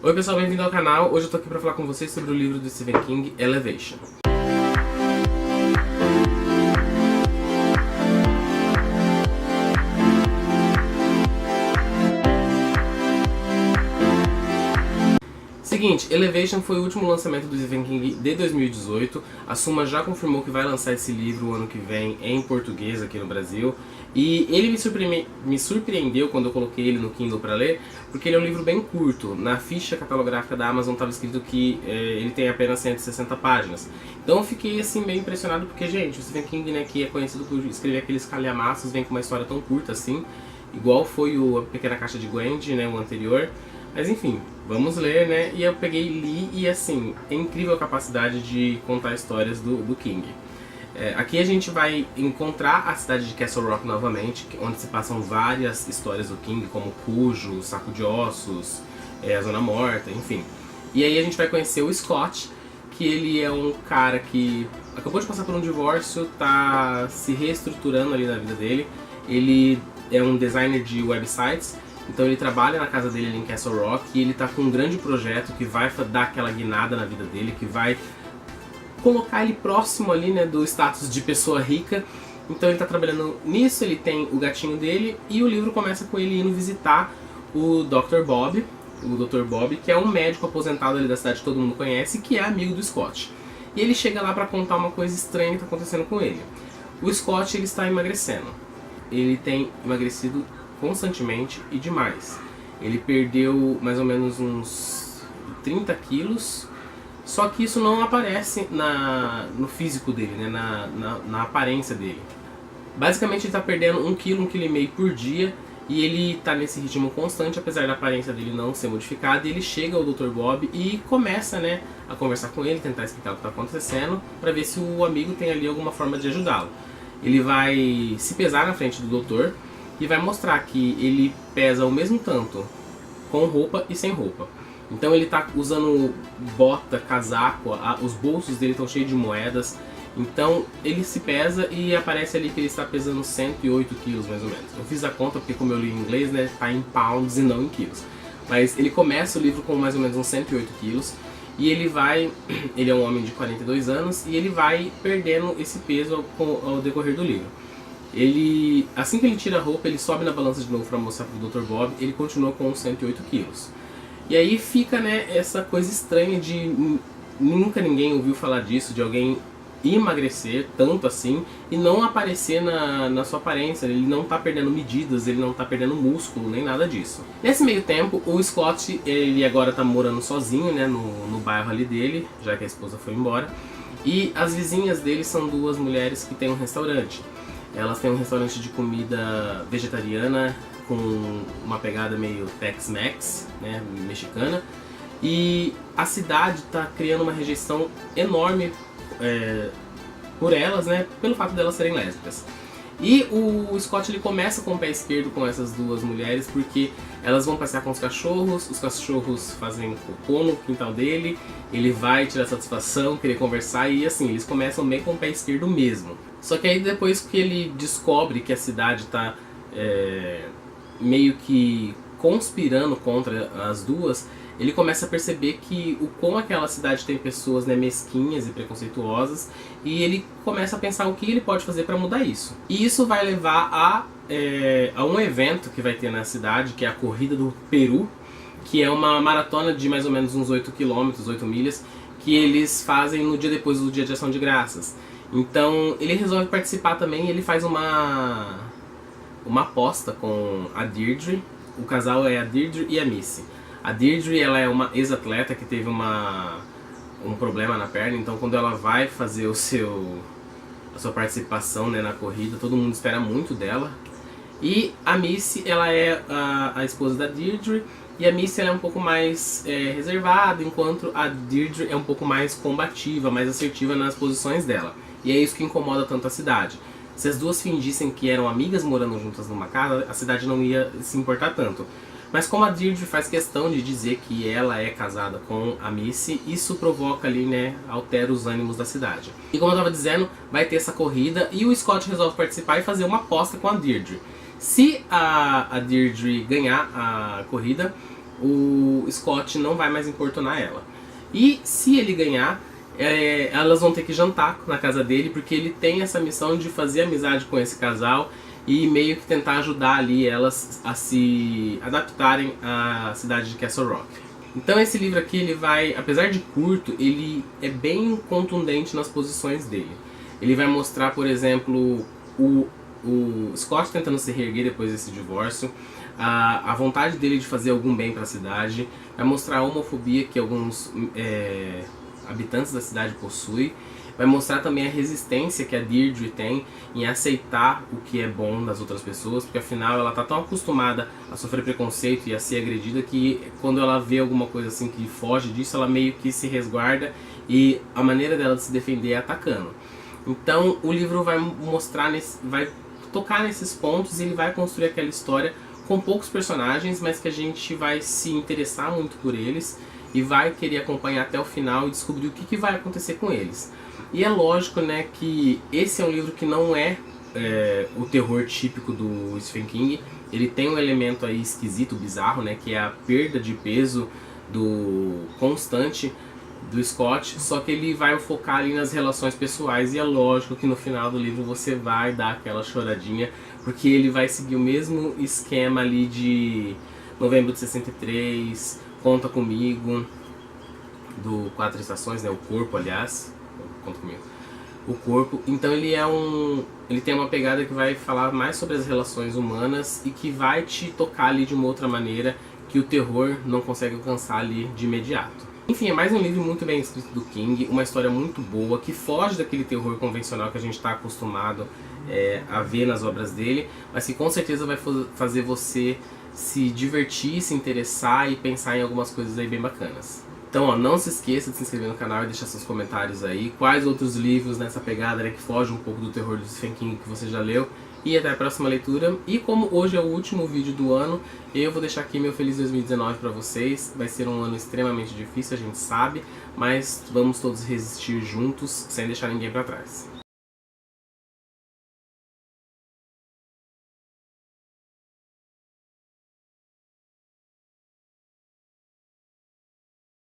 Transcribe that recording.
Oi pessoal, bem-vindo ao canal. Hoje eu tô aqui pra falar com vocês sobre o livro do Stephen King, Elevation. Seguinte, Elevation foi o último lançamento do Stephen King de 2018. A Suma já confirmou que vai lançar esse livro o ano que vem em português aqui no Brasil. E ele me surpreendeu quando eu coloquei ele no Kindle para ler, porque ele é um livro bem curto. Na ficha catalográfica da Amazon estava escrito que ele tem apenas 160 páginas. Então eu fiquei assim meio impressionado porque, gente, o Stephen King, né, que é conhecido por escrever aqueles calhamaços, vem com uma história tão curta assim, igual foi A Pequena Caixa de Gwendy, né, o anterior. Mas enfim, vamos ler, né? E eu peguei e li e assim, é incrível a capacidade de contar histórias do King. Aqui a gente vai encontrar a cidade de Castle Rock novamente, onde se passam várias histórias do King, como Cujo, Saco de Ossos, a Zona Morta, enfim. E aí a gente vai conhecer o Scott, que ele é um cara que acabou de passar por um divórcio, tá se reestruturando ali na vida dele. Ele é um designer de websites. Então ele trabalha na casa dele ali em Castle Rock e ele tá com um grande projeto que vai dar aquela guinada na vida dele, que vai colocar ele próximo ali, né, do status de pessoa rica. Então ele tá trabalhando nisso, ele tem o gatinho dele e o livro começa com ele indo visitar o Dr. Bob, que é um médico aposentado ali da cidade que todo mundo conhece, que é amigo do Scott. E ele chega lá pra contar uma coisa estranha que tá acontecendo com ele. O Scott, ele está emagrecendo. Ele tem emagrecido constantemente e demais. Ele perdeu mais ou menos uns 30 quilos, só que isso não aparece no físico dele, né? na aparência dele. Basicamente ele está perdendo 1 kg, 1,5 kg por dia, e ele está nesse ritmo constante, apesar da aparência dele não ser modificada. E ele chega ao Dr. Bob e começa, né, a conversar com ele, tentar explicar o que está acontecendo, para ver se o amigo tem ali alguma forma de ajudá-lo. Ele vai se pesar na frente do doutor e vai mostrar que ele pesa o mesmo tanto com roupa e sem roupa. Então ele tá usando bota, casaco, os bolsos dele estão cheios de moedas. Então ele se pesa e aparece ali que ele está pesando 108 quilos mais ou menos. Eu fiz a conta porque, como eu li em inglês, né, tá em pounds e não em quilos. Mas ele começa o livro com mais ou menos uns 108 quilos. E ele é um homem de 42 anos e ele vai perdendo esse peso ao decorrer do livro. Assim que ele tira a roupa, ele sobe na balança de novo para mostrar pro Dr. Bob, ele continua com 108 quilos. E aí fica, né, essa coisa estranha de nunca ninguém ouviu falar disso, de alguém emagrecer tanto assim e não aparecer na sua aparência. Ele não tá perdendo medidas, ele não tá perdendo músculo, nem nada disso. Nesse meio tempo, o Scott, ele agora tá morando sozinho, né, no bairro ali dele, já que a esposa foi embora. E as vizinhas dele são duas mulheres que têm um restaurante. Elas têm um restaurante de comida vegetariana com uma pegada meio Tex-Mex, né, mexicana. E a cidade está criando uma rejeição enorme por elas, né, pelo fato delas serem lésbicas. E o Scott, ele começa com o pé esquerdo com essas duas mulheres, porque elas vão passear com os cachorros fazem cocô no quintal dele, ele vai tirar satisfação, querer conversar, e assim, eles começam meio com o pé esquerdo mesmo. Só que aí depois que ele descobre que a cidade está meio que conspirando contra as duas, ele começa a perceber que como aquela cidade tem pessoas, né, mesquinhas e preconceituosas, e ele começa a pensar o que ele pode fazer para mudar isso. E isso vai levar a um evento que vai ter na cidade, que é a Corrida do Peru, que é uma maratona de mais ou menos uns 8 km, 8 milhas, que eles fazem no dia depois do Dia de Ação de Graças. Então ele resolve participar também e ele faz uma aposta com a Deirdre. O casal é a Deirdre e a Missy. A Deirdre, ela é uma ex-atleta que teve um problema na perna, então quando ela vai fazer a sua participação, né, na corrida, todo mundo espera muito dela. E a Missy, ela é a esposa da Deirdre, e a Missy, ela é um pouco mais reservada, enquanto a Deirdre é um pouco mais combativa, mais assertiva nas posições dela. E é isso que incomoda tanto a cidade. Se as duas fingissem que eram amigas morando juntas numa casa, a cidade não ia se importar tanto. Mas como a Deirdre faz questão de dizer que ela é casada com a Missy, isso provoca ali, né, altera os ânimos da cidade. E como eu estava dizendo, vai ter essa corrida e o Scott resolve participar e fazer uma aposta com a Deirdre. Se a Deirdre ganhar a corrida, o Scott não vai mais importunar ela. E se ele ganhar, elas vão ter que jantar na casa dele, porque ele tem essa missão de fazer amizade com esse casal e meio que tentar ajudar ali elas a se adaptarem à cidade de Castle Rock. Então esse livro aqui, ele vai, apesar de curto, ele é bem contundente nas posições dele. Ele vai mostrar, por exemplo, o Scott tentando se reerguer depois desse divórcio, a vontade dele de fazer algum bem para a cidade, vai mostrar a homofobia que alguns habitantes da cidade possuem, vai mostrar também a resistência que a Deirdre tem em aceitar o que é bom das outras pessoas, porque afinal ela está tão acostumada a sofrer preconceito e a ser agredida que quando ela vê alguma coisa assim que foge disso, ela meio que se resguarda e a maneira dela de se defender é atacando. Então o livro vai mostrar, vai tocar nesses pontos e ele vai construir aquela história com poucos personagens, mas que a gente vai se interessar muito por eles e vai querer acompanhar até o final e descobrir o que vai acontecer com eles. E é lógico, né, que esse é um livro que não é o terror típico do Stephen King. Ele tem um elemento aí esquisito, bizarro, né, que é a perda de peso constante do Scott, só que ele vai focar ali nas relações pessoais e é lógico que no final do livro você vai dar aquela choradinha, porque ele vai seguir o mesmo esquema ali de Novembro de 63, Conta Comigo, do Quatro Estações, né, o Corpo, aliás, Conta Comigo, o Corpo. Então ele tem uma pegada que vai falar mais sobre as relações humanas e que vai te tocar ali de uma outra maneira que o terror não consegue alcançar ali de imediato. Enfim, é mais um livro muito bem escrito do King, uma história muito boa, que foge daquele terror convencional que a gente está acostumado a ver nas obras dele, mas que com certeza vai fazer você se divertir, se interessar e pensar em algumas coisas aí bem bacanas. Então, ó, não se esqueça de se inscrever no canal e deixar seus comentários aí, quais outros livros nessa pegada, né, que fogem um pouco do terror do Stephen King que você já leu. E até a próxima leitura. E como hoje é o último vídeo do ano, eu vou deixar aqui meu feliz 2019 para vocês. Vai ser um ano extremamente difícil, a gente sabe, mas vamos todos resistir juntos, sem deixar ninguém para trás.